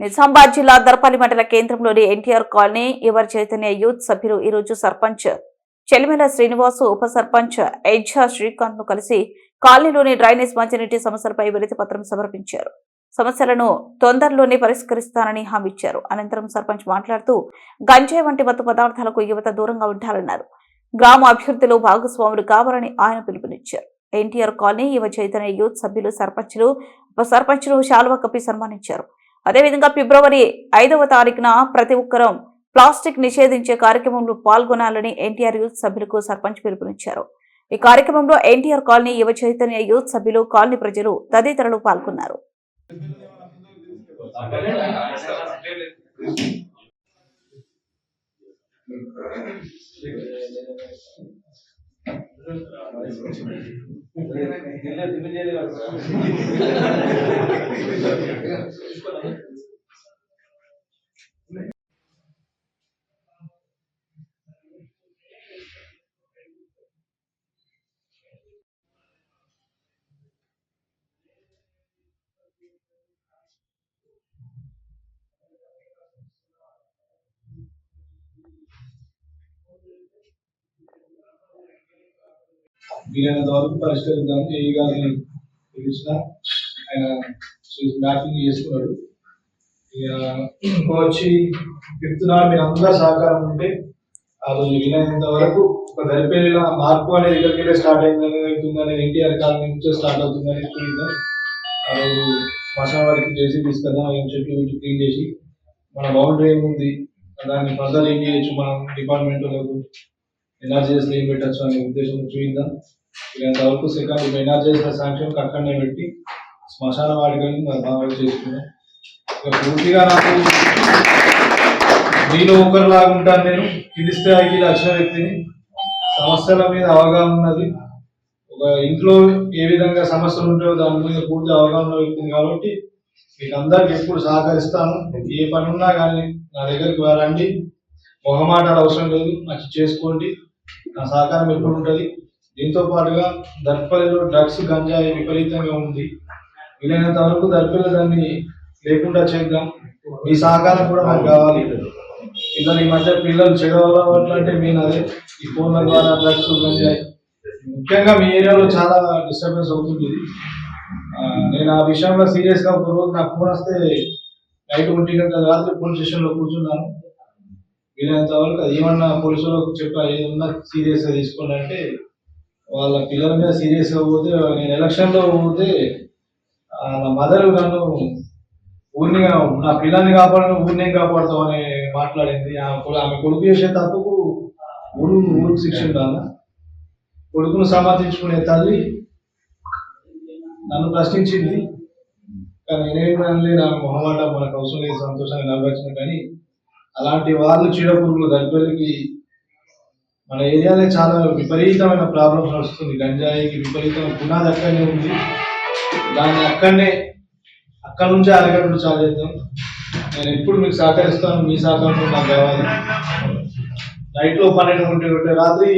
నిజామాబాద్ జిల్లా దర్పల్లి మండల కేంద్రంలోని ఎన్టీఆర్ కాలనీ యువ చైతన్య యూత్ సభ్యులు ఈ రోజు సర్పంచ్ చెలిమెల శ్రీనివాసు ఉప సర్పంచ్ ఎజ్జా శ్రీకాంత్ ను కలిసి కాలనీలోని డ్రైనేజ్ మంచినీటి సమస్యలపై వినతి పత్రం సమర్పించారు. సమస్యలను తొందరలోనే పరిష్కరిస్తానని హామీ ఇచ్చారు. అనంతరం సర్పంచ్ మాట్లాడుతూ గంజాయి వంటి మత్తు పదార్థాలకు యువత దూరంగా ఉండాలన్నారు. గ్రామ అభివృద్ధిలో భాగస్వాములు కావాలని ఆయన పిలుపునిచ్చారు. ఎన్టీఆర్ కాలనీ యువ చైతన్య యూత్ సభ్యులు సర్పంచ్లు ఉప సర్పంచ్లు శాలువా కప్పి సన్మానించారు. అదేవిధంగా ఫిబ్రవరి 5వ తారీఖున ప్రతి ఒక్కరూ ప్లాస్టిక్ నిషేధించే కార్యక్రమంలో పాల్గొనాలని ఎన్టీఆర్ యూత్ సభ్యులకు సర్పంచ్ పిలుపునిచ్చారు. ఈ కార్యక్రమంలో ఎన్టీఆర్ కాలనీ యువ చైతన్య యూత్ సభ్యులు, కాలనీ ప్రజలు తదితరులు పాల్గొన్నారు. వీలైనంత వరకు పరిష్కరిద్దాం. ఏ గారిని పిలిచిన ఆయన మ్యాపింగ్ చేసుకున్నాడు. ఇక వచ్చి చెప్తున్నారు, మీరు అందరూ సహకారం ఉంటే ఆ రోజు వీలైనంత వరకు ఒక దరిపేలా మార్పు అనేది ఇక్కడికెళ్ళే స్టార్ట్ అవుతుందని ఎన్టీఆర్ కాలనీ నుంచే స్టార్ట్ అవుతుందని చూద్దాం. ఆ రోజు శ్మశాన వారికి చేసి తీసుకెళ్దాం. ఏం చెట్లు వీటి క్లీన్ చేసి మన బౌండరీ ఏముంది దాన్ని ఫర్దర్ ఏం చేయొచ్చు, మనం డిపార్ట్మెంట్ వాళ్ళకు ఎన్ఆర్జీఎస్ ఏం పెట్టచ్చు అనే ఉద్దేశం చూద్దాం. ఇంతవరకు సెకండ్ ఎన్ఆర్జీఎస్ శాంక్షన్ అక్కడనే పెట్టి శ్మశాన వాడికని బాగా చేసుకున్నాం. ఇక పూర్తిగా నాకు నేను ఒకరిలాగా ఉంటాను. నేను కింది స్థాయికి వచ్చిన వ్యక్తిని, సమస్యల మీద అవగాహన ఉన్నది. ఒక ఇంట్లో ఏ విధంగా సమస్యలు ఉంటాయో దాని మీద పూర్తి అవగాహన ఉన్న వ్యక్తిని కాబట్టి మీకు అందరికి ఎప్పుడు సహకరిస్తాను. ఏ పని ఉన్నా కానీ నా దగ్గరికి రండి, మొహమాటాలు అవసరం లేదు, మంచి చేసుకోండి. నా సహకారం ఎప్పుడు ఉంటుంది. దీంతో పాటుగా దర్పల్లిలో డ్రగ్స్ గంజాయి విపరీతంగా ఉంది. వీలైనంత వరకు దర్పల్లి దాన్ని లేకుండా చేద్దాం. మీ సహకారం కూడా నాకు కావాలి. పిల్లలు ఈ మధ్య పిల్లలు చెడవట్లంటే మెయిన్ అదే, ఈ ఫోన్ల ద్వారా డ్రగ్స్ గంజాయి ముఖ్యంగా మీ ఏరియాలో చాలా డిస్టర్బెన్స్ అవుతుంది. నేను ఆ విషయంలో సీరియస్గా ఒక రోజు నాకు ఫోన్ వస్తే నైట్ 1 గంటల రాత్రి పోలీస్ స్టేషన్లో కూర్చున్నాను. వీలైనంత వరకు అది ఏమన్నా పోలీసు వాళ్ళకు చెప్పా, ఏదన్నా సీరియస్గా తీసుకోండి అంటే వాళ్ళ పిల్లల మీద సీరియస్గా పోతే, నేను ఎలక్షన్లో పోతే నా మదర్ నన్ను ఊరిని నా పిల్లల్ని కాపాడను ఊరిని కాపాడుతావు అని మాట్లాడింది. ఆమె కొడుకు చేసే తప్పుకు ఊరికి శిక్ష ఉండాలి. కొడుకును సమర్థించుకునే తల్లి నన్ను ప్రశ్నించింది. కానీ నేనేమనలే, నాకు మొహమాట మనకు అవసరం లేదు, సంతోషంగా నవ్వచ్చిన. కానీ అలాంటి వాళ్ళు చీడపురుగులు దర్పల్లికి మన ఏరియాలో చాలా విపరీతమైన ప్రాబ్లమ్స్ వస్తుంది. గంజాయికి విపరీతమైన పునాది అక్కడనే ఉంది. దాన్ని అక్కడి నుంచే అరగట్టు చాలు చేద్దాం. నేను ఎప్పుడు మీకు సహకరిస్తాను, మీ సహకారం నాకు కావాలి. నైట్లో 12 గంటల రాత్రి